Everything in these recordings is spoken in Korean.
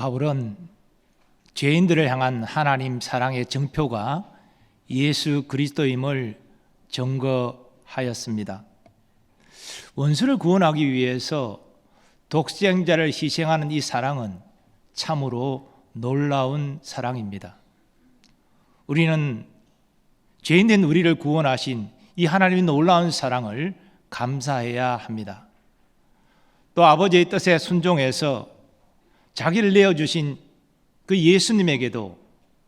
바울은 죄인들을 향한 하나님 사랑의 증표가 예수 그리스도임을 증거하였습니다. 원수를 구원하기 위해서 독생자를 희생하는 이 사랑은 참으로 놀라운 사랑입니다. 우리는 죄인된 우리를 구원하신 이 하나님의 놀라운 사랑을 감사해야 합니다. 또 아버지의 뜻에 순종해서 자기를 내어주신 그 예수님에게도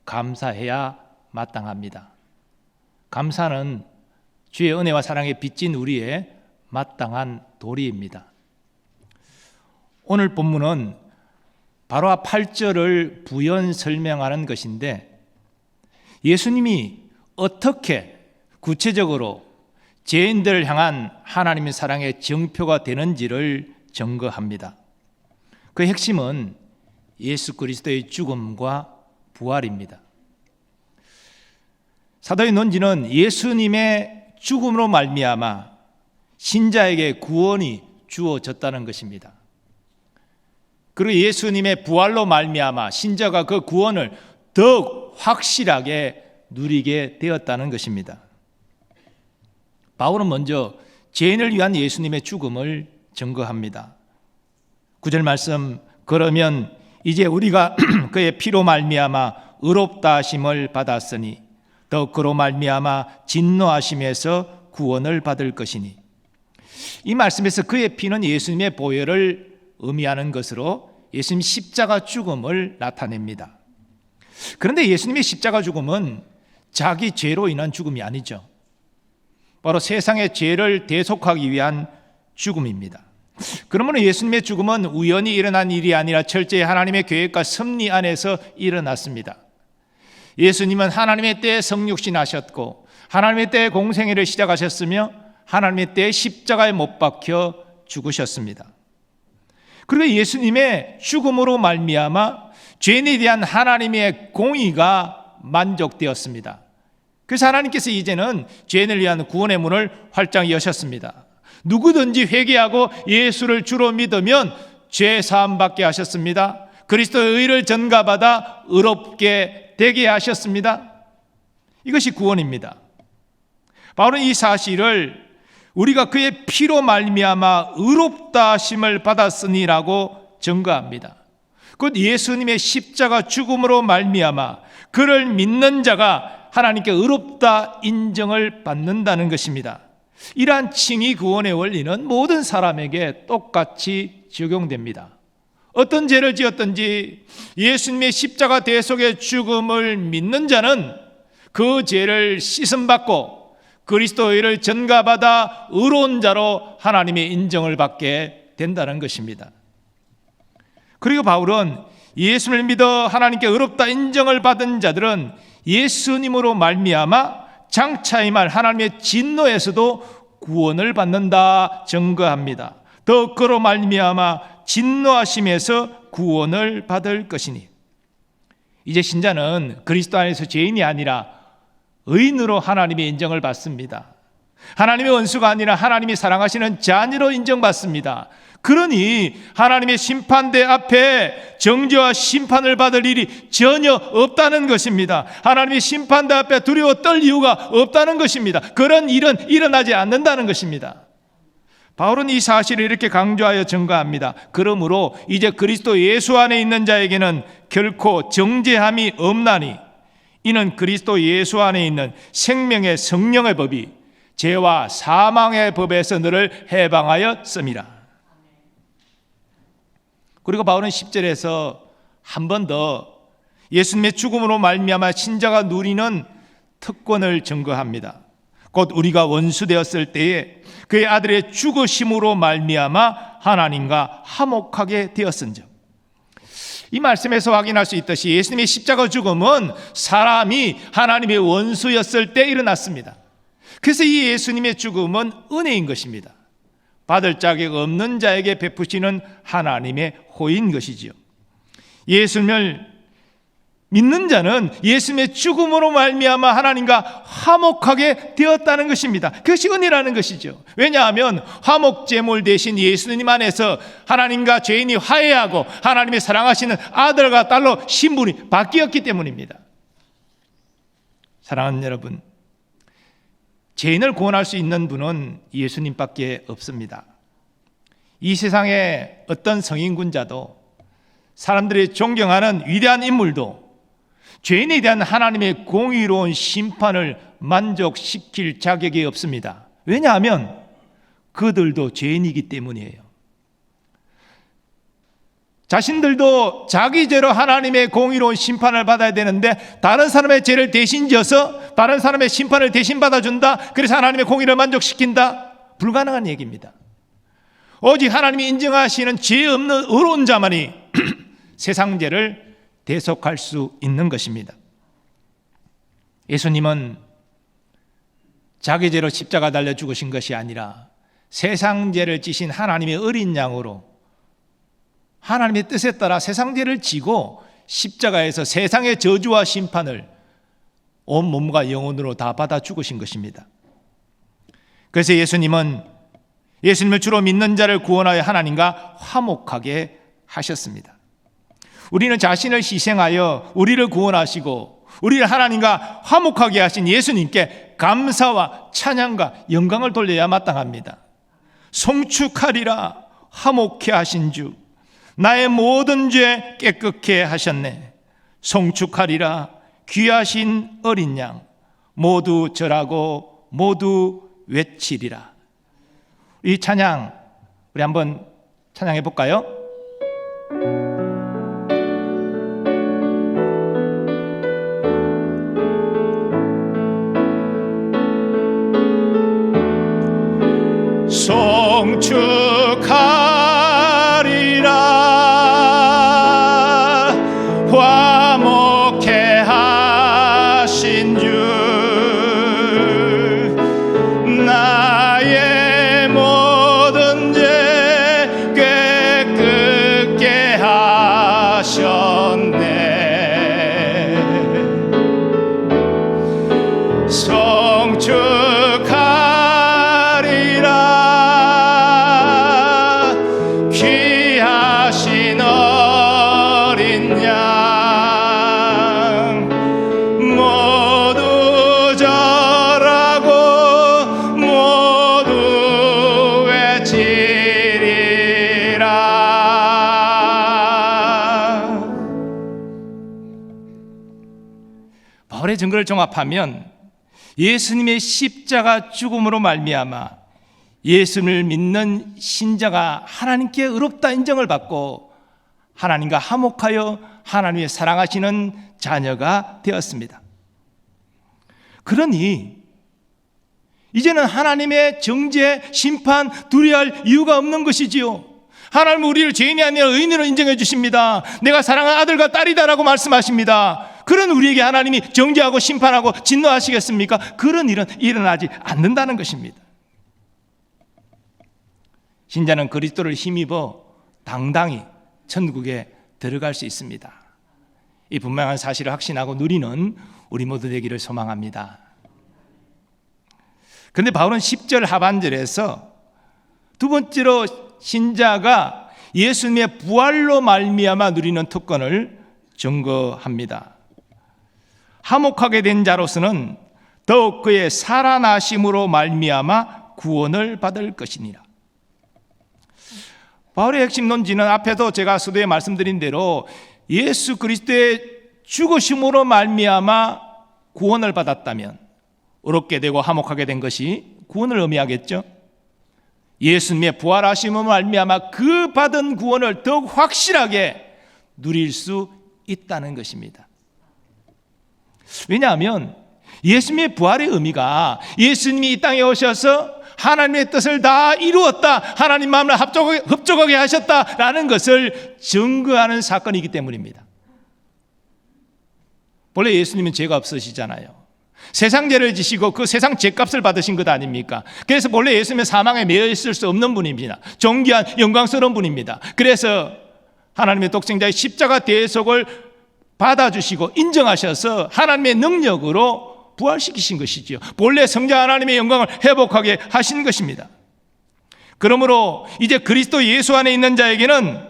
감사해야 마땅합니다. 감사는 주의 은혜와 사랑에 빚진 우리의 마땅한 도리입니다. 오늘 본문은 바로 8절을 부연 설명하는 것인데, 예수님이 어떻게 구체적으로 죄인들을 향한 하나님의 사랑의 증표가 되는지를 증거합니다. 그 핵심은 예수 그리스도의 죽음과 부활입니다. 사도의 논지는 예수님의 죽음으로 말미암아 신자에게 구원이 주어졌다는 것입니다. 그리고 예수님의 부활로 말미암아 신자가 그 구원을 더욱 확실하게 누리게 되었다는 것입니다. 바울은 먼저 죄인을 위한 예수님의 죽음을 증거합니다. 9절 말씀, 그러면 이제 우리가 그의 피로 말미암아 의롭다 하심을 받았으니 더 그로 말미암아 진노하심에서 구원을 받을 것이니. 이 말씀에서 그의 피는 예수님의 보혈을 의미하는 것으로 예수님 십자가 죽음을 나타냅니다. 그런데 예수님의 십자가 죽음은 자기 죄로 인한 죽음이 아니죠. 바로 세상의 죄를 대속하기 위한 죽음입니다. 그러므로 예수님의 죽음은 우연히 일어난 일이 아니라 철저히 하나님의 계획과 섭리 안에서 일어났습니다. 예수님은 하나님의 때에 성육신하셨고 하나님의 때에 공생애를 시작하셨으며 하나님의 때에 십자가에 못 박혀 죽으셨습니다. 그리고 예수님의 죽음으로 말미암아 죄인에 대한 하나님의 공의가 만족되었습니다. 그래서 하나님께서 이제는 죄인을 위한 구원의 문을 활짝 여셨습니다. 누구든지 회개하고 예수를 주로 믿으면 죄 사함 받게 하셨습니다. 그리스도의 의를 전가받아 의롭게 되게 하셨습니다. 이것이 구원입니다. 바울은 이 사실을 우리가 그의 피로 말미암아 의롭다 하심을 받았으니라고 증거합니다. 곧 예수님의 십자가 죽음으로 말미암아 그를 믿는 자가 하나님께 의롭다 인정을 받는다는 것입니다. 이러한 칭의 구원의 원리는 모든 사람에게 똑같이 적용됩니다. 어떤 죄를 지었든지 예수님의 십자가 대속의 죽음을 믿는 자는 그 죄를 씻음받고 그리스도의 의를 전가받아 의로운 자로 하나님의 인정을 받게 된다는 것입니다. 그리고 바울은 예수를 믿어 하나님께 의롭다 인정을 받은 자들은 예수님으로 말미암아 장차 임할 하나님의 진노에서도 구원을 받는다 증거합니다. 더 그로 말미암아 진노하심에서 구원을 받을 것이니. 이제 신자는 그리스도 안에서 죄인이 아니라 의인으로 하나님의 인정을 받습니다. 하나님의 원수가 아니라 하나님이 사랑하시는 자녀로 인정받습니다. 그러니 하나님의 심판대 앞에 정죄와 심판을 받을 일이 전혀 없다는 것입니다. 하나님의 심판대 앞에 두려워 떨 이유가 없다는 것입니다. 그런 일은 일어나지 않는다는 것입니다. 바울은 이 사실을 이렇게 강조하여 증거합니다. 그러므로 이제 그리스도 예수 안에 있는 자에게는 결코 정죄함이 없나니 이는 그리스도 예수 안에 있는 생명의 성령의 법이 죄와 사망의 법에서 너를 해방하였음이라. 그리고 바울은 10절에서 한 번 더 예수님의 죽음으로 말미암아 신자가 누리는 특권을 증거합니다. 곧 우리가 원수 되었을 때에 그의 아들의 죽으심으로 말미암아 하나님과 화목하게 되었은즉. 이 말씀에서 확인할 수 있듯이 예수님의 십자가 죽음은 사람이 하나님의 원수였을 때 일어났습니다. 그래서 이 예수님의 죽음은 은혜인 것입니다. 받을 자격 없는 자에게 베푸시는 하나님의 호인 것이지요. 예수님을 믿는 자는 예수님의 죽음으로 말미암아 하나님과 화목하게 되었다는 것입니다. 그것이 은혜라는 것이죠. 왜냐하면 화목제물 대신 예수님 안에서 하나님과 죄인이 화해하고 하나님의 사랑하시는 아들과 딸로 신분이 바뀌었기 때문입니다. 사랑하는 여러분, 죄인을 구원할 수 있는 분은 예수님밖에 없습니다. 이 세상의 어떤 성인군자도, 사람들이 존경하는 위대한 인물도 죄인에 대한 하나님의 공의로운 심판을 만족시킬 자격이 없습니다. 왜냐하면 그들도 죄인이기 때문이에요. 자신들도 자기 죄로 하나님의 공의로운 심판을 받아야 되는데 다른 사람의 죄를 대신 져서 다른 사람의 심판을 대신 받아준다, 그래서 하나님의 공의를 만족시킨다? 불가능한 얘기입니다. 오직 하나님이 인정하시는 죄 없는 의로운 자만이 세상 죄를 대속할 수 있는 것입니다. 예수님은 자기 죄로 십자가 달려 죽으신 것이 아니라 세상 죄를 지신 하나님의 어린 양으로 하나님의 뜻에 따라 세상 죄를 지고 십자가에서 세상의 저주와 심판을 온 몸과 영혼으로 다 받아 죽으신 것입니다. 그래서 예수님은 예수님을 주로 믿는 자를 구원하여 하나님과 화목하게 하셨습니다. 우리는 자신을 희생하여 우리를 구원하시고 우리를 하나님과 화목하게 하신 예수님께 감사와 찬양과 영광을 돌려야 마땅합니다. 송축하리라, 화목케 하신 주, 나의 모든 죄 깨끗게 하셨네. 송축하리라, 귀하신 어린 양, 모두 절하고 모두 외치리라. 이 찬양 우리 한번 찬양해 볼까요? 송축하리라, 화목케 하신 주, 나의 모든 죄 깨끗게 하셨네. 바울의 증거를 종합하면 예수님의 십자가 죽음으로 말미암아 예수님을 믿는 신자가 하나님께 의롭다 인정을 받고 하나님과 화목하여 하나님의 사랑하시는 자녀가 되었습니다. 그러니 이제는 하나님의 정죄, 심판 두려워할 이유가 없는 것이지요. 하나님은 우리를 죄인이 아니라 의인으로 인정해 주십니다. 내가 사랑하는 아들과 딸이다라고 말씀하십니다. 그런 우리에게 하나님이 정죄하고 심판하고 진노하시겠습니까? 그런 일은 일어나지 않는다는 것입니다. 신자는 그리스도를 힘입어 당당히 천국에 들어갈 수 있습니다. 이 분명한 사실을 확신하고 누리는 우리 모두 되기를 소망합니다. 그런데 바울은 10절 하반절에서 두 번째로 신자가 예수님의 부활로 말미암아 누리는 특권을 증거합니다. 화목하게 된 자로서는 더욱 그의 살아나심으로 말미암아 구원을 받을 것이니라. 바울의 핵심 논지는 앞에도 제가 서두에 말씀드린 대로 예수 그리스도의 죽으심으로 말미암아 구원을 받았다면 의롭게 되고 화목하게 된 것이 구원을 의미하겠죠. 예수님의 부활하심으로 말미암아 그 받은 구원을 더욱 확실하게 누릴 수 있다는 것입니다. 왜냐하면 예수님의 부활의 의미가 예수님이 이 땅에 오셔서 하나님의 뜻을 다 이루었다, 하나님 마음을 합족하게 하셨다라는 것을 증거하는 사건이기 때문입니다. 본래 예수님은 죄가 없으시잖아요. 세상 죄를 지시고 그 세상 죄값을 받으신 것 아닙니까? 그래서 본래 예수님은 사망에 매여 있을 수 없는 분입니다. 존귀한 영광스러운 분입니다. 그래서 하나님의 독생자의 십자가 대속을 받아주시고 인정하셔서 하나님의 능력으로 부활시키신 것이지요. 본래 성자 하나님의 영광을 회복하게 하신 것입니다. 그러므로 이제 그리스도 예수 안에 있는 자에게는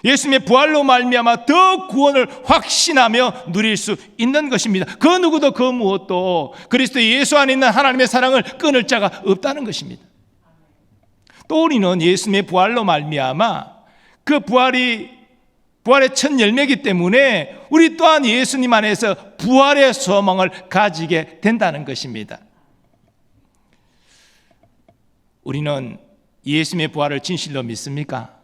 예수님의 부활로 말미암아 더 구원을 확신하며 누릴 수 있는 것입니다. 그 누구도 그 무엇도 그리스도 예수 안에 있는 하나님의 사랑을 끊을 자가 없다는 것입니다. 또 우리는 예수님의 부활로 말미암아 그 부활의 첫 열매이기 때문에 우리 또한 예수님 안에서 부활의 소망을 가지게 된다는 것입니다. 우리는 예수님의 부활을 진실로 믿습니까?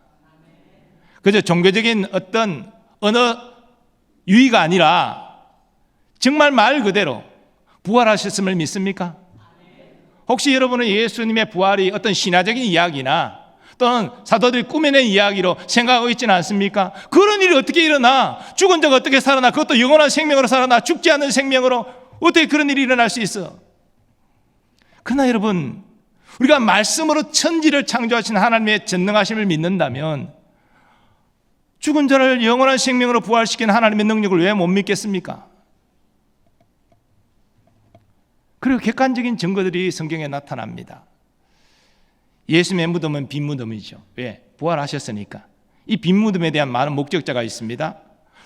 그저 종교적인 어떤 언어 유의가 아니라 정말 말 그대로 부활하셨음을 믿습니까? 혹시 여러분은 예수님의 부활이 어떤 신화적인 이야기나 또는 사도들이 꾸며낸 이야기로 생각하고 있지는 않습니까? 그런 일이 어떻게 일어나? 죽은 자가 어떻게 살아나? 그것도 영원한 생명으로 살아나? 죽지 않는 생명으로 어떻게 그런 일이 일어날 수 있어? 그러나 여러분, 우리가 말씀으로 천지를 창조하신 하나님의 전능하심을 믿는다면 죽은 자를 영원한 생명으로 부활시키는 하나님의 능력을 왜 못 믿겠습니까? 그리고 객관적인 증거들이 성경에 나타납니다. 예수님의 무덤은 빈 무덤이죠. 왜? 부활하셨으니까. 이 빈 무덤에 대한 많은 목격자가 있습니다.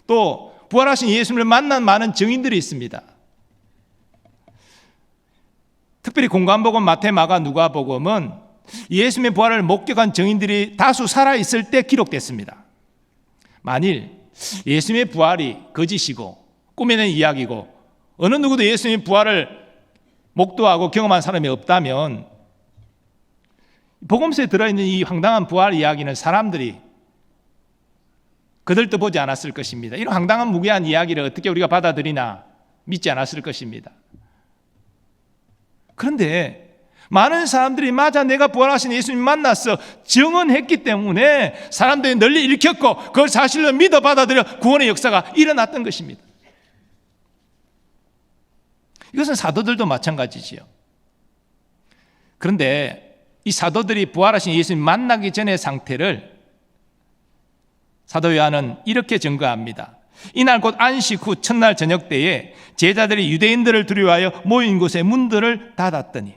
또 부활하신 예수님을 만난 많은 증인들이 있습니다. 특별히 공관복음, 마태, 마가, 누가복음은 예수님의 부활을 목격한 증인들이 다수 살아있을 때 기록됐습니다. 만일 예수님의 부활이 거짓이고 꾸며낸 이야기고 어느 누구도 예수님의 부활을 목도하고 경험한 사람이 없다면 복음서에 들어있는 이 황당한 부활 이야기는 사람들이 거들떠 보지 않았을 것입니다. 이런 황당한 무계한 이야기를 어떻게 우리가 받아들이나 믿지 않았을 것입니다. 그런데 많은 사람들이 맞아 내가 부활하신 예수님 만났어 증언했기 때문에 사람들이 널리 일으켰고 그걸 사실로 믿어 받아들여 구원의 역사가 일어났던 것입니다. 이것은 사도들도 마찬가지지요. 그런데 이 사도들이 부활하신 예수님 만나기 전의 상태를 사도 요한은 이렇게 증거합니다. 이날 곧 안식 후 첫날 저녁 때에 제자들이 유대인들을 두려워하여 모인 곳에 문들을 닫았더니,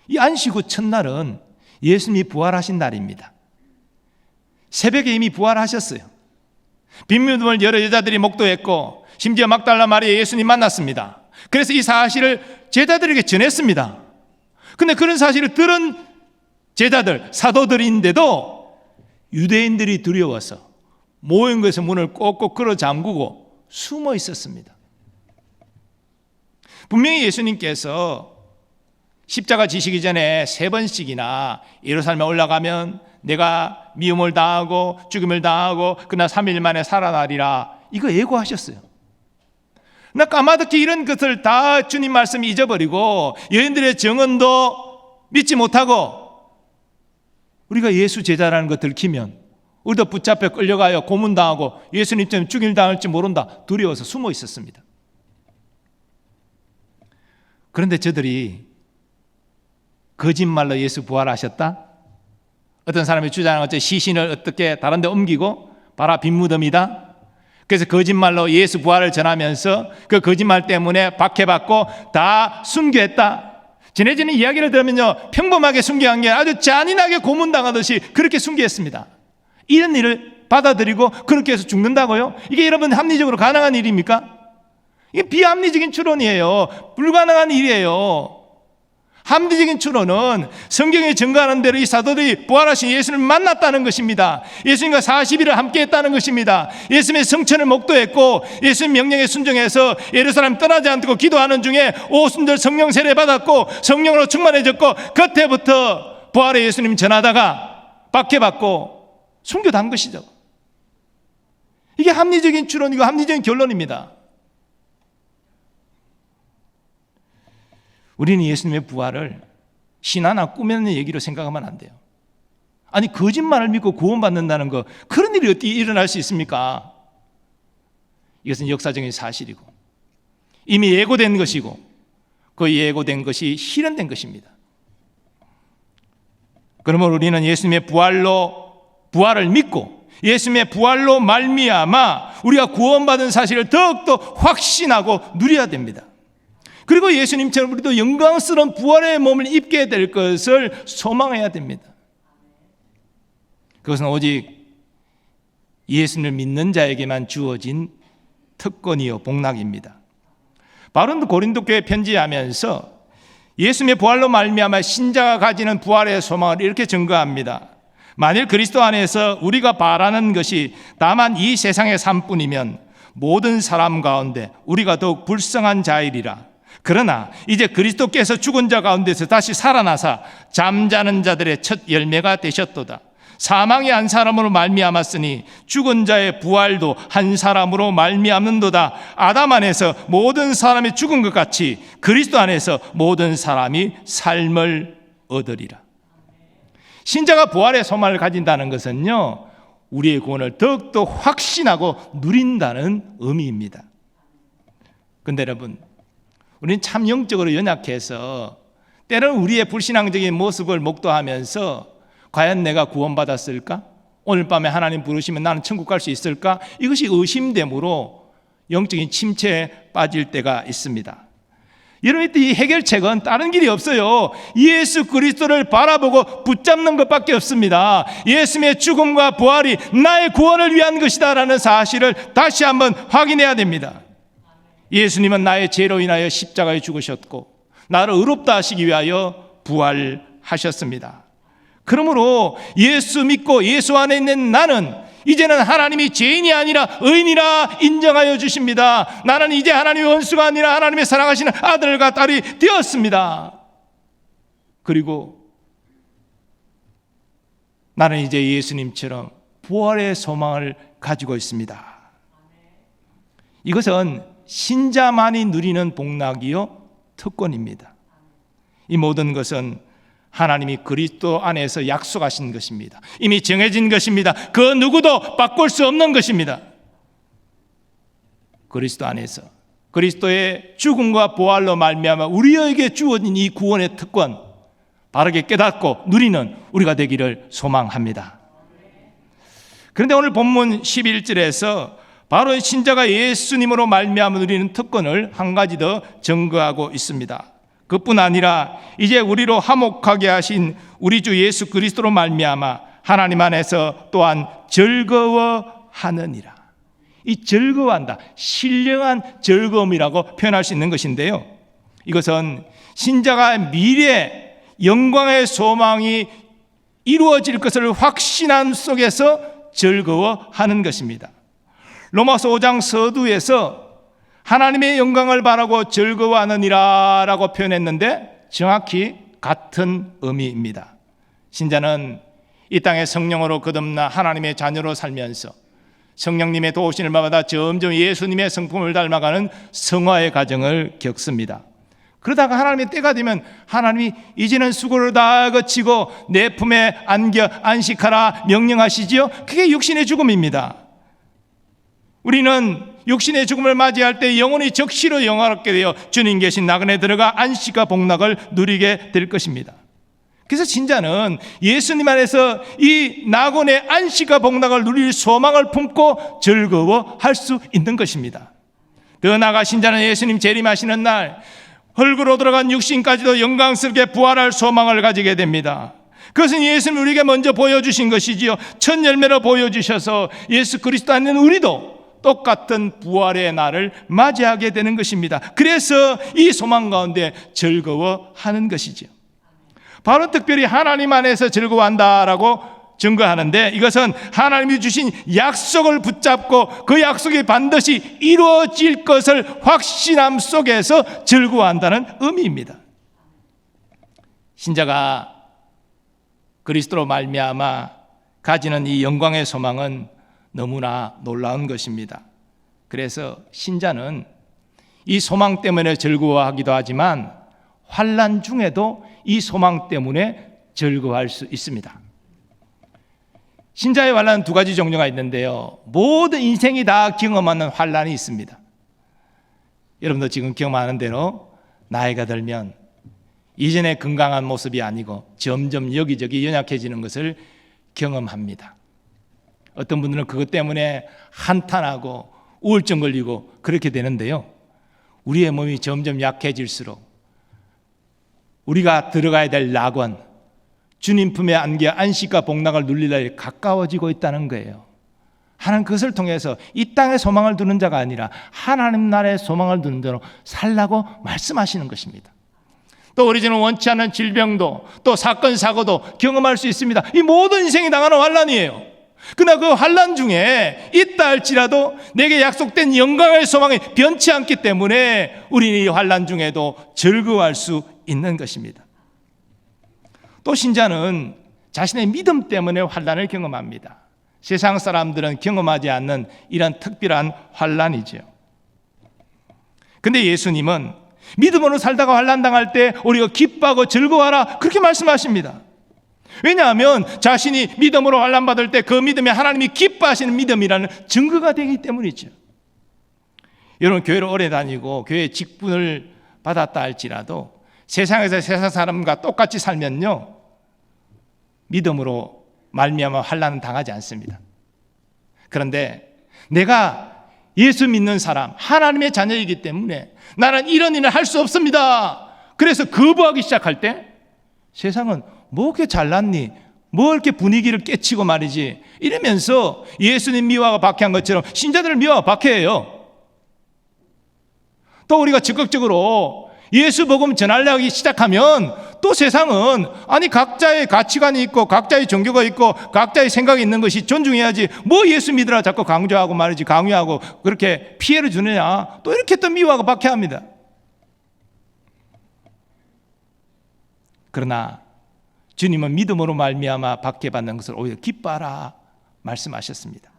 이 안식 후 첫날은 예수님이 부활하신 날입니다. 새벽에 이미 부활하셨어요. 빈 무덤을 여러 여자들이 목도했고 심지어 막달라 마리아 예수님 만났습니다. 그래서 이 사실을 제자들에게 전했습니다. 그런데 그런 사실을 들은 제자들, 사도들인데도 유대인들이 두려워서 모인 곳에서 문을 꼭꼭 걸어 잠그고 숨어 있었습니다. 분명히 예수님께서 십자가 지시기 전에 3번씩이나 예루살렘에 올라가면 내가 미움을 당하고 죽임을 당하고 그러나 3일 만에 살아나리라, 이거 예고하셨어요. 나 까마득히 이런 것을 다 주님 말씀 잊어버리고 여인들의 증언도 믿지 못하고 우리가 예수 제자라는 거 들키면 우리도 붙잡혀 끌려가요 고문당하고 예수님 때문에 죽임당할지 모른다 두려워서 숨어 있었습니다. 그런데 저들이 거짓말로 예수 부활하셨다? 어떤 사람이 주장하는 것처럼 시신을 어떻게 다른 데 옮기고 봐라 빈 무덤이다? 그래서 거짓말로 예수 부활을 전하면서 그 거짓말 때문에 박해받고 다 순교했다. 전해지는 이야기를 들으면요, 평범하게 순교한 게 아주 잔인하게 고문당하듯이 그렇게 순교했습니다. 이런 일을 받아들이고 그렇게 해서 죽는다고요? 이게 여러분 합리적으로 가능한 일입니까? 이게 비합리적인 추론이에요. 불가능한 일이에요. 합리적인 추론은 성경에 증거하는 대로 이 사도들이 부활하신 예수님을 만났다는 것입니다. 예수님과 40일을 함께 했다는 것입니다. 예수님의 성천을 목도했고 예수님 명령에 순종해서 예루살렘 떠나지 않고 기도하는 중에 오순절 성령 세례 받았고 성령으로 충만해졌고 그때부터 부활의 예수님 전하다가 박해받고 순교한 것이죠. 이게 합리적인 추론이고 합리적인 결론입니다. 우리는 예수님의 부활을 신화나 꾸며낸 얘기로 생각하면 안 돼요. 아니 거짓말을 믿고 구원받는다는 거, 그런 일이 어떻게 일어날 수 있습니까? 이것은 역사적인 사실이고 이미 예고된 것이고 그 예고된 것이 실현된 것입니다. 그러므로 우리는 예수님의 부활을 믿고 예수님의 부활로 말미암아 우리가 구원받은 사실을 더욱더 확신하고 누려야 됩니다. 그리고 예수님처럼 우리도 영광스러운 부활의 몸을 입게 될 것을 소망해야 됩니다. 그것은 오직 예수님을 믿는 자에게만 주어진 특권이요 복락입니다. 바울은 고린도 교회에 편지하면서 예수님의 부활로 말미암아 신자가 가지는 부활의 소망을 이렇게 증거합니다. 만일 그리스도 안에서 우리가 바라는 것이 다만 이 세상의 삶뿐이면 모든 사람 가운데 우리가 더욱 불쌍한 자이리라. 그러나 이제 그리스도께서 죽은 자 가운데서 다시 살아나사 잠자는 자들의 첫 열매가 되셨도다. 사망이 한 사람으로 말미암았으니 죽은 자의 부활도 한 사람으로 말미암는도다. 아담 안에서 모든 사람이 죽은 것 같이 그리스도 안에서 모든 사람이 삶을 얻으리라. 신자가 부활의 소망을 가진다는 것은요, 우리의 구원을 더욱더 확신하고 누린다는 의미입니다. 그런데 여러분, 우리는 참 영적으로 연약해서 때로는 우리의 불신앙적인 모습을 목도하면서 과연 내가 구원받았을까? 오늘 밤에 하나님 부르시면 나는 천국 갈 수 있을까? 이것이 의심됨으로 영적인 침체에 빠질 때가 있습니다. 여러분, 이 해결책은 다른 길이 없어요. 예수 그리스도를 바라보고 붙잡는 것밖에 없습니다. 예수님의 죽음과 부활이 나의 구원을 위한 것이다라는 사실을 다시 한번 확인해야 됩니다. 예수님은 나의 죄로 인하여 십자가에 죽으셨고 나를 의롭다 하시기 위하여 부활하셨습니다. 그러므로 예수 믿고 예수 안에 있는 나는 이제는 하나님이 죄인이 아니라 의인이라 인정하여 주십니다. 나는 이제 하나님의 원수가 아니라 하나님의 사랑하시는 아들과 딸이 되었습니다. 그리고 나는 이제 예수님처럼 부활의 소망을 가지고 있습니다. 이것은 신자만이 누리는 복락이요 특권입니다. 이 모든 것은 하나님이 그리스도 안에서 약속하신 것입니다. 이미 정해진 것입니다. 그 누구도 바꿀 수 없는 것입니다. 그리스도 안에서 그리스도의 죽음과 부활로 말미암아 우리에게 주어진 이 구원의 특권 바르게 깨닫고 누리는 우리가 되기를 소망합니다. 그런데 오늘 본문 11절에서 바로 신자가 예수님으로 말미암아 누리는 특권을 한 가지 더 증거하고 있습니다. 그뿐 아니라 이제 우리로 화목하게 하신 우리 주 예수 그리스도로 말미암아 하나님 안에서 또한 즐거워하느니라. 이 즐거워한다, 신령한 즐거움이라고 표현할 수 있는 것인데요, 이것은 신자가 미래 영광의 소망이 이루어질 것을 확신한 속에서 즐거워하는 것입니다. 로마서 5장 서두에서 하나님의 영광을 바라고 즐거워하느니라 라고 표현했는데 정확히 같은 의미입니다. 신자는 이 땅의 성령으로 거듭나 하나님의 자녀로 살면서 성령님의 도우심을 받아 점점 예수님의 성품을 닮아가는 성화의 과정을 겪습니다. 그러다가 하나님의 때가 되면 하나님이 이제는 수고를 다 거치고 내 품에 안겨 안식하라 명령하시지요. 그게 육신의 죽음입니다. 우리는 육신의 죽음을 맞이할 때 영혼이 적시로 영화롭게 되어 주님 계신 나그네 들어가 안식과 복락을 누리게 될 것입니다. 그래서 신자는 예수님 안에서 이 낙원의 안식과 복락을 누릴 소망을 품고 즐거워할 수 있는 것입니다. 더 나아가 신자는 예수님 재림하시는 날 흙으로 들어간 육신까지도 영광스럽게 부활할 소망을 가지게 됩니다. 그것은 예수님이 우리에게 먼저 보여주신 것이지요. 첫 열매로 보여주셔서 예수 그리스도 안에 있는 우리도 똑같은 부활의 날을 맞이하게 되는 것입니다. 그래서 이 소망 가운데 즐거워하는 것이죠. 바로 특별히 하나님 안에서 즐거워한다라고 증거하는데, 이것은 하나님이 주신 약속을 붙잡고 그 약속이 반드시 이루어질 것을 확신함 속에서 즐거워한다는 의미입니다. 신자가 그리스도로 말미암아 가지는 이 영광의 소망은 너무나 놀라운 것입니다. 그래서 신자는 이 소망 때문에 즐거워하기도 하지만 환난 중에도 이 소망 때문에 즐거워할 수 있습니다. 신자의 환난은 두 가지 종류가 있는데요, 모든 인생이 다 경험하는 환난이 있습니다. 여러분도 지금 경험하는 대로 나이가 들면 이전의 건강한 모습이 아니고 점점 여기저기 연약해지는 것을 경험합니다. 어떤 분들은 그것 때문에 한탄하고 우울증 걸리고 그렇게 되는데요, 우리의 몸이 점점 약해질수록 우리가 들어가야 될 낙원, 주님 품에 안겨 안식과 복락을 누릴 날이 가까워지고 있다는 거예요. 하나님 그것을 통해서 이 땅에 소망을 두는 자가 아니라 하나님 나라에 소망을 두는 자로 살라고 말씀하시는 것입니다. 또 우리는 원치 않는 질병도 또 사건 사고도 경험할 수 있습니다. 이 모든 인생이 당하는 환난이에요. 그러나 그 환난 중에 있다 할지라도 내게 약속된 영광의 소망이 변치 않기 때문에 우리는 이 환난 중에도 즐거워할 수 있는 것입니다. 또 신자는 자신의 믿음 때문에 환난을 경험합니다. 세상 사람들은 경험하지 않는 이런 특별한 환난이죠. 근데 예수님은 믿음으로 살다가 환난 당할 때 우리가 기뻐하고 즐거워하라 그렇게 말씀하십니다. 왜냐하면 자신이 믿음으로 환난 받을 때 그 믿음이 하나님이 기뻐하시는 믿음이라는 증거가 되기 때문이죠. 여러분, 교회를 오래 다니고 교회 직분을 받았다 할지라도 세상에서 세상 사람과 똑같이 살면요, 믿음으로 말미암아 환난은 당하지 않습니다. 그런데 내가 예수 믿는 사람, 하나님의 자녀이기 때문에 나는 이런 일을 할 수 없습니다. 그래서 거부하기 시작할 때 세상은 뭐 그렇게 잘났니? 뭐 이렇게 분위기를 깨치고 말이지, 이러면서 예수님 미워하고 박해한 것처럼 신자들을 미워하고 박해해요. 또 우리가 적극적으로 예수 복음 전하려기 시작하면 또 세상은 아니 각자의 가치관이 있고 각자의 종교가 있고 각자의 생각이 있는 것이 존중해야지, 뭐 예수 믿으라 자꾸 강조하고 말이지, 강요하고 그렇게 피해를 주느냐, 또 이렇게 또 미워하고 박해합니다. 그러나 주님은 믿음으로 말미암아 박해받는 것을 오히려 기뻐하라 말씀하셨습니다.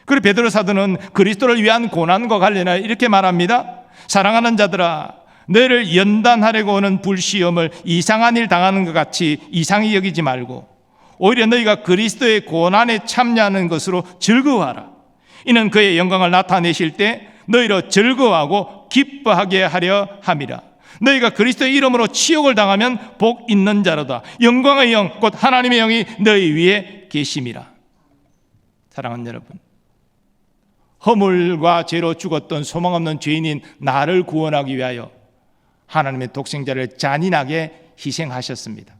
그리고 베드로 사도는 그리스도를 위한 고난과 관련하여 이렇게 말합니다. 사랑하는 자들아, 너희를 연단하려고 오는 불시험을 이상한 일 당하는 것 같이 이상히 여기지 말고 오히려 너희가 그리스도의 고난에 참여하는 것으로 즐거워하라. 이는 그의 영광을 나타내실 때 너희로 즐거워하고 기뻐하게 하려 함이라. 너희가 그리스도의 이름으로 치욕을 당하면 복 있는 자로다. 영광의 영 곧 하나님의 영이 너희 위에 계심이라. 사랑하는 여러분, 허물과 죄로 죽었던 소망 없는 죄인인 나를 구원하기 위하여 하나님의 독생자를 잔인하게 희생하셨습니다.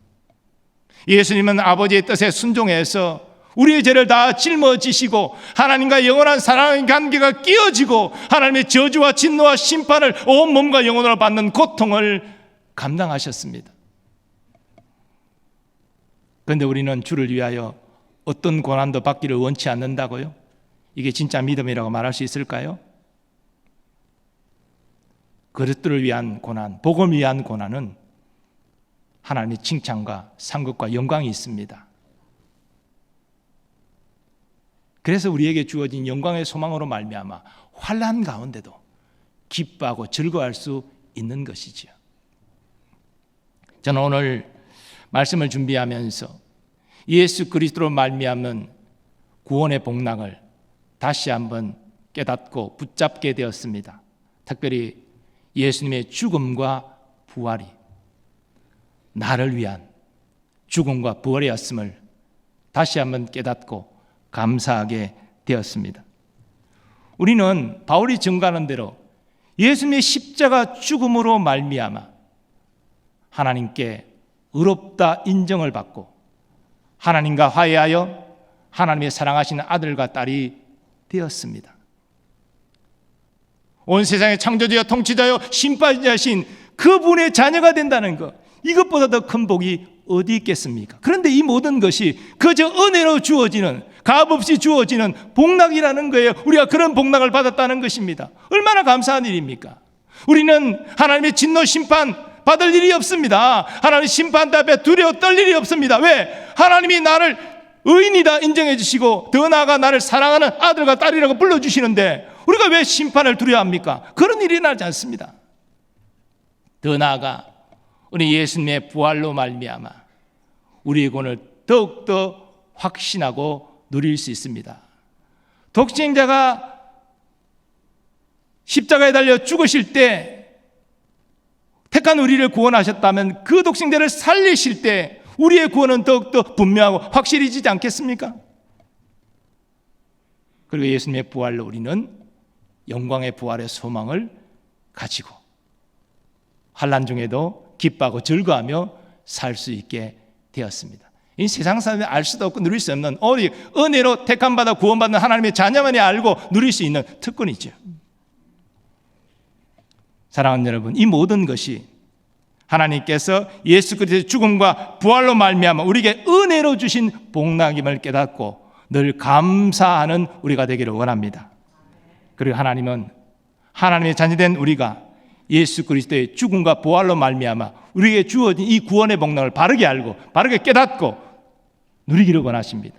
예수님은 아버지의 뜻에 순종해서 우리의 죄를 다 짊어지시고 하나님과 영원한 사랑의 관계가 끼어지고 하나님의 저주와 진노와 심판을 온 몸과 영혼으로 받는 고통을 감당하셨습니다. 그런데 우리는 주를 위하여 어떤 고난도 받기를 원치 않는다고요? 이게 진짜 믿음이라고 말할 수 있을까요? 그리스도를 위한 고난, 복음을 위한 고난은 하나님의 칭찬과 상급과 영광이 있습니다. 그래서 우리에게 주어진 영광의 소망으로 말미암아 환난 가운데도 기뻐하고 즐거워할 수 있는 것이지요. 저는 오늘 말씀을 준비하면서 예수 그리스도로 말미암은 구원의 복락을 다시 한번 깨닫고 붙잡게 되었습니다. 특별히 예수님의 죽음과 부활이 나를 위한 죽음과 부활이었음을 다시 한번 깨닫고 감사하게 되었습니다. 우리는 바울이 증거하는 대로 예수님의 십자가 죽음으로 말미암아 하나님께 의롭다 인정을 받고 하나님과 화해하여 하나님의 사랑하시는 아들과 딸이 되었습니다. 온 세상의 창조주여 통치자여 심판자신 그분의 자녀가 된다는 것, 이것보다 더 큰 복이 어디 있겠습니까? 그런데 이 모든 것이 그저 은혜로 주어지는, 값없이 주어지는 복락이라는 거예요. 우리가 그런 복락을 받았다는 것입니다. 얼마나 감사한 일입니까? 우리는 하나님의 진노 심판 받을 일이 없습니다. 하나님의 심판 앞에 두려워 떨 일이 없습니다. 왜? 하나님이 나를 의인이다 인정해 주시고 더 나아가 나를 사랑하는 아들과 딸이라고 불러주시는데 우리가 왜 심판을 두려워합니까? 그런 일이 일어나지 않습니다. 더 나아가 우리 예수님의 부활로 말미암아 우리의 구원을 더욱더 확신하고 누릴 수 있습니다. 독생자가 십자가에 달려 죽으실 때 택한 우리를 구원하셨다면 그 독생자를 살리실 때 우리의 구원은 더욱더 분명하고 확실해지지 않겠습니까? 그리고 예수님의 부활로 우리는 영광의 부활의 소망을 가지고 환난 중에도 기뻐하고 즐거워하며 살 수 있게 되었습니다. 이 세상 사람이 알 수도 없고 누릴 수 없는 오직 은혜로 택함받아 구원받는 하나님의 자녀만이 알고 누릴 수 있는 특권이죠. 사랑하는 여러분, 이 모든 것이 하나님께서 예수 그리스도의 죽음과 부활로 말미암아 우리에게 은혜로 주신 복락임을 깨닫고 늘 감사하는 우리가 되기를 원합니다. 그리고 하나님은 하나님의 자녀된 우리가 예수 그리스도의 죽음과 부활로 말미암아 우리에게 주어진 이 구원의 복락을 바르게 알고 바르게 깨닫고 누리기를 원하십니다.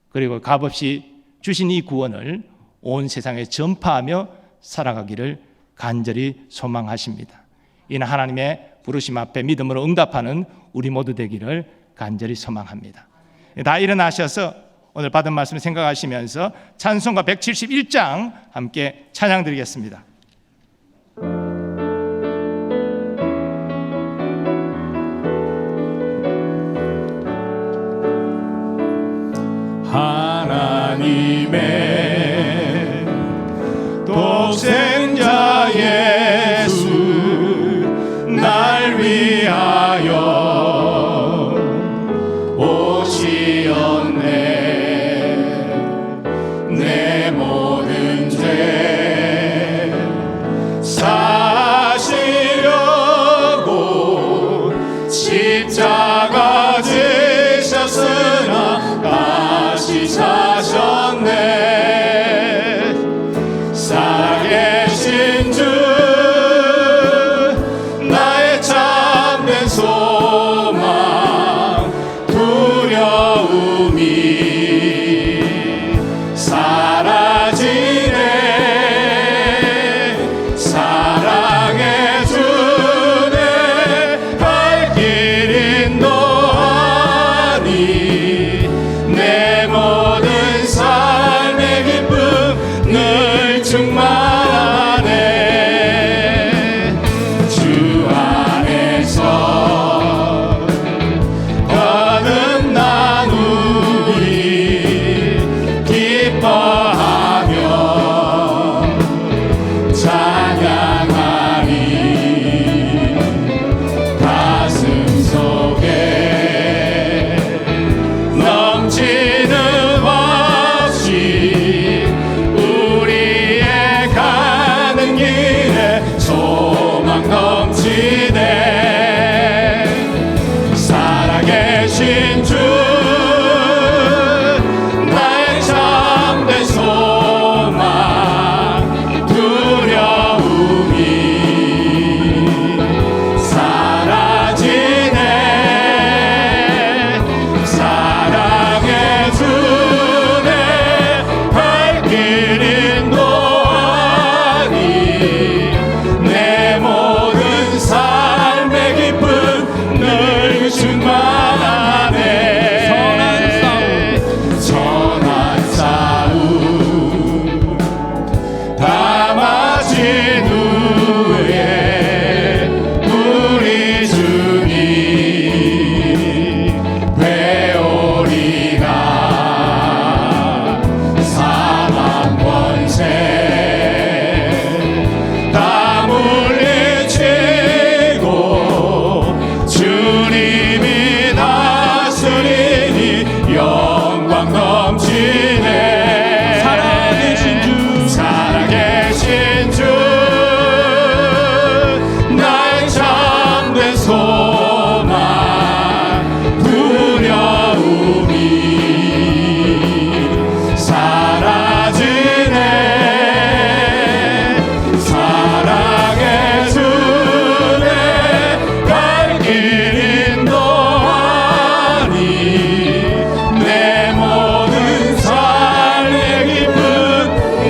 그리고 값없이 주신 이 구원을 온 세상에 전파하며 살아가기를 간절히 소망하십니다. 이는 하나님의 부르심 앞에 믿음으로 응답하는 우리 모두 되기를 간절히 소망합니다. 다 일어나셔서 오늘 받은 말씀을 생각하시면서 찬송가 171장 함께 찬양 드리겠습니다. 하나님의 독생자 예수 날 위하여 오시었네. 내 모든 죄 사시려고 십자가 지셨으나 다시 사셨네. 살아계신 주 나의 참된 소망 두려움이 사라지네. 사랑해 주네. 갈 길 인도하니 내 모든 삶의 기쁨 늘 충만하네. 주 안에서 거듭난 우리 기뻐하며 찬양하리. 가슴 속에 넘치는 없이 우리의 가는 길에 소망 넘치네. 살아계신 주 나의 참된 소망 두려움이 사라지네. 사랑해 주네. 발길 인도하니 내 모든 삶의 기쁨 늘 충만하네. 선한 싸움 다 마친 후에 우리 주님 회오리라. 사망 권세 다 물리치고 주님이 다스리니 영광 넘치네. 살아계신 주 살아계신 주 나의 참된 소망 두려움이 사라지네. 사랑해 주네. 갈 길 인도하니 내 모든 삶의 기쁨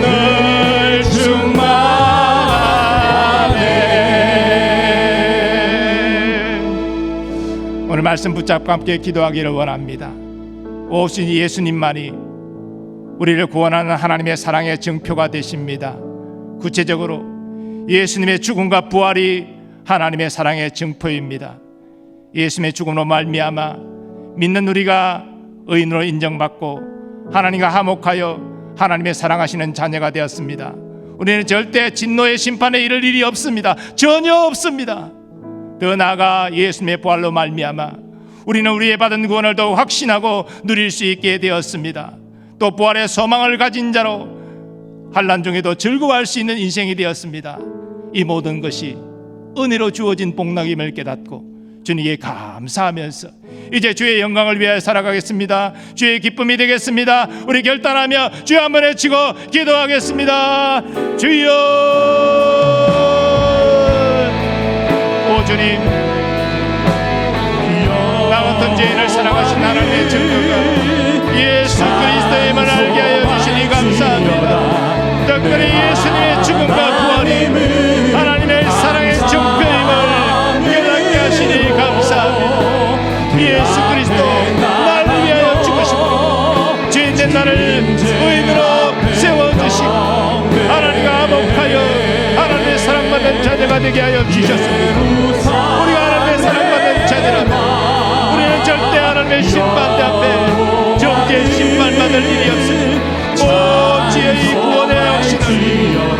늘 충만하네. 오늘 말씀 붙잡고 함께 기도하기를 원합니다. 오신 예수님만이 우리를 구원하는 하나님의 사랑의 증표가 되십니다. 구체적으로 예수님의 죽음과 부활이 하나님의 사랑의 증표입니다. 예수님의 죽음으로 말미암아 믿는 우리가 의인으로 인정받고 하나님과 화목하여 하나님의 사랑하시는 자녀가 되었습니다. 우리는 절대 진노의 심판에 이를 일이 없습니다. 전혀 없습니다. 더 나아가 예수님의 부활로 말미암아 우리는 우리의 받은 구원을 더욱 확신하고 누릴 수 있게 되었습니다. 또 부활의 소망을 가진 자로 환난 중에도 즐거워할 수 있는 인생이 되었습니다. 이 모든 것이 은혜로 주어진 복락임을 깨닫고 주님께 감사하면서 이제 주의 영광을 위하여 살아가겠습니다. 주의 기쁨이 되겠습니다. 우리 결단하며 주여 한번 외치고 기도하겠습니다. 주여, 오 주님, 나 같은 죄인을 사랑하신 하나님의 증거가 예수 그리스도의 힘을 알게 하여 주시니 감사합니다. 특별히 예수님의 죽음과 부활이 하나님의 사랑의 증표임을 깨닫게 하시니 감사합니다. 예수 그리스도 나를 위하여 죽으시고 죄인된 나를 의인으로 세워주시고 하나님과 화목하여 하나님의 사랑받는 자녀가 되게 하여 주셨습니다. 우리가 하나님의 사랑받는 자녀라면 우리는 절대 하나님의 심판대 앞에 정죄 심판받을 일이 없습니다. 오 주의 구원의 확신을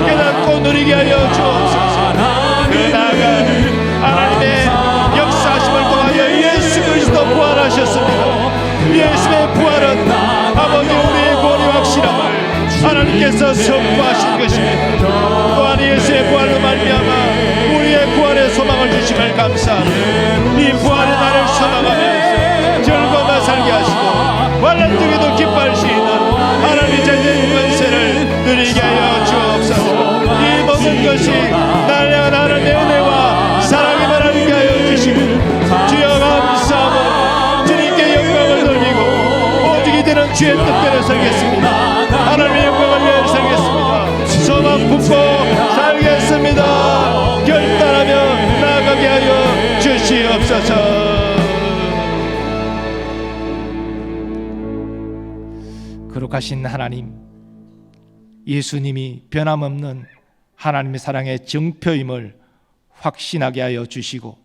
깨닫고 누리게 하여 주옵소서. 그 나아가 하나님의 역사하심을 통하여 예수 그리스도 부활하셨습니다. 예수의 부활은 아버지 우리의 구원이 확실함을 하나님께서 선포하신 것입니다. 또한 예수의 부활로 말미암아 우리의 부활의 소망을 주심을 감사합니다. 이 부활의 날을 소망하면서 즐거워 살게 하시고 환난 중에도 기뻐할 수 있는 하나님의 자녀의 권세를 누리게 하여 주옵소서. 이 모든 것이 나를 향한 하나님의 은혜와 사랑의 바람이 하여 주시고 주여 감사하고 주님께 영광을 돌리고 오직 이제는 주의 뜻대로 살겠습니다. 하나님의 영광을 위하여 살겠습니다. 소망 품고 살겠습니다. 결단하며 나아가게 하여 주시옵소서. 거룩하신 하나님, 예수님이 변함없는 하나님의 사랑의 증표임을 확신하게 하여 주시고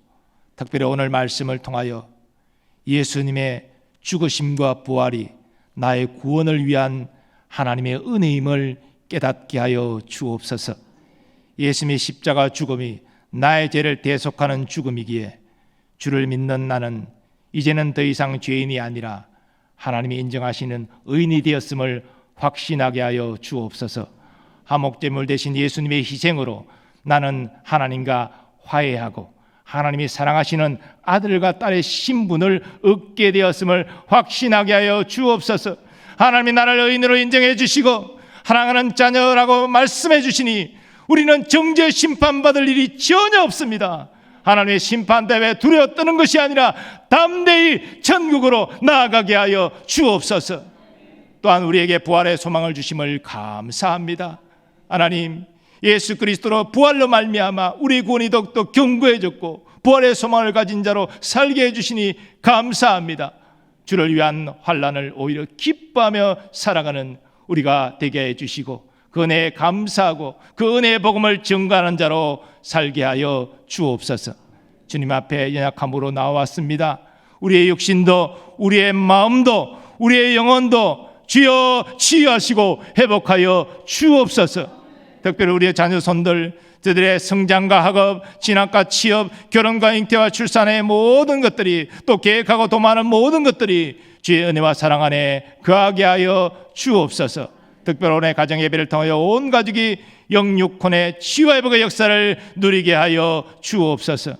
특별히 오늘 말씀을 통하여 예수님의 죽으심과 부활이 나의 구원을 위한 하나님의 은혜임을 깨닫게 하여 주옵소서. 예수님의 십자가 죽음이 나의 죄를 대속하는 죽음이기에 주를 믿는 나는 이제는 더 이상 죄인이 아니라 하나님이 인정하시는 의인이 되었음을 확신하게 하여 주옵소서. 화목제물 대신 예수님의 희생으로 나는 하나님과 화해하고 하나님이 사랑하시는 아들과 딸의 신분을 얻게 되었음을 확신하게 하여 주옵소서. 하나님이 나를 의인으로 인정해 주시고 사랑하는 자녀라고 말씀해 주시니 우리는 정죄 심판받을 일이 전혀 없습니다. 하나님의 심판대에 두려워 떠는 것이 아니라 담대히 천국으로 나아가게 하여 주옵소서. 또한 우리에게 부활의 소망을 주심을 감사합니다. 하나님, 예수 그리스도로 부활로 말미암아 우리 구원이 더욱더 견고해졌고 부활의 소망을 가진 자로 살게 해주시니 감사합니다. 주를 위한 환난을 오히려 기뻐하며 살아가는 우리가 되게 해주시고 그 은혜에 감사하고 그 은혜의 복음을 증거하는 자로 살게 하여 주옵소서. 주님 앞에 연약함으로 나왔습니다. 우리의 육신도 우리의 마음도 우리의 영혼도 주여 치유하시고 회복하여 주옵소서. 특별히 우리의 자녀손들 저들의 성장과 학업, 진학과 취업, 결혼과 잉태와 출산의 모든 것들이 또 계획하고 도모하는 모든 것들이 주의 은혜와 사랑 안에 거하게 하여 주옵소서. 특별히 오늘 가정 예배를 통하여 온 가족이 영육혼의 치유와 회복의 역사를 누리게 하여 주옵소서.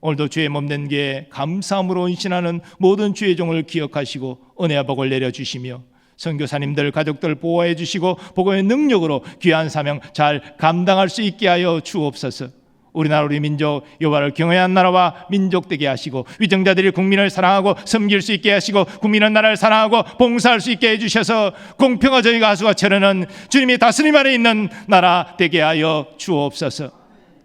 오늘도 주의 몸된 게 감사함으로 헌신하는 모든 주의 종을 기억하시고 은혜와 복을 내려주시며 선교사님들 가족들 보호해 주시고 복음의 능력으로 귀한 사명 잘 감당할 수 있게 하여 주옵소서. 우리나라 우리 민족 여호와를 경외한 나라와 민족 되게 하시고 위정자들이 국민을 사랑하고 섬길 수 있게 하시고 국민은 나라를 사랑하고 봉사할 수 있게 해주셔서 공평한 저희가 하수가 채르는 주님이 다스림 아래 있는 나라 되게 하여 주옵소서.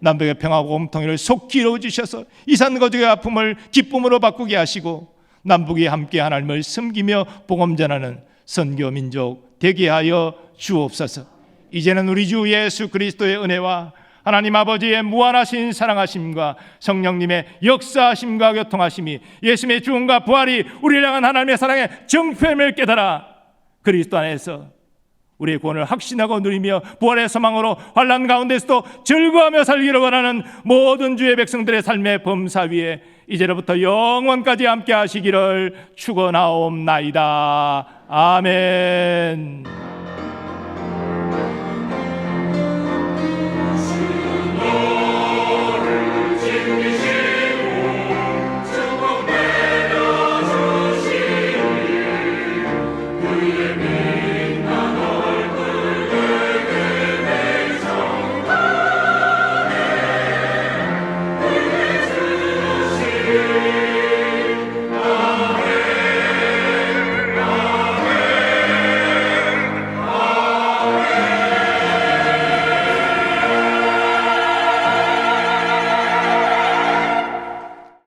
남북의 평화와 공통일을 속히 이루어 주셔서 이산 거족의 아픔을 기쁨으로 바꾸게 하시고 남북이 함께 하나님을 섬기며 복음 전하는 선교 민족 되게 하여 주옵소서. 이제는 우리 주 예수 그리스도의 은혜와 하나님 아버지의 무한하신 사랑하심과 성령님의 역사하심과 교통하심이 예수님의 죽음과 부활이 우리를 향한 하나님의 사랑의 정표임을 깨달아 그리스도 안에서 우리의 구원을 확신하고 누리며 부활의 소망으로 환난 가운데서도 즐거워하며 살기를 원하는 모든 주의 백성들의 삶의 범사 위에 이제로부터 영원까지 함께 하시기를 축원하옵나이다. 아멘.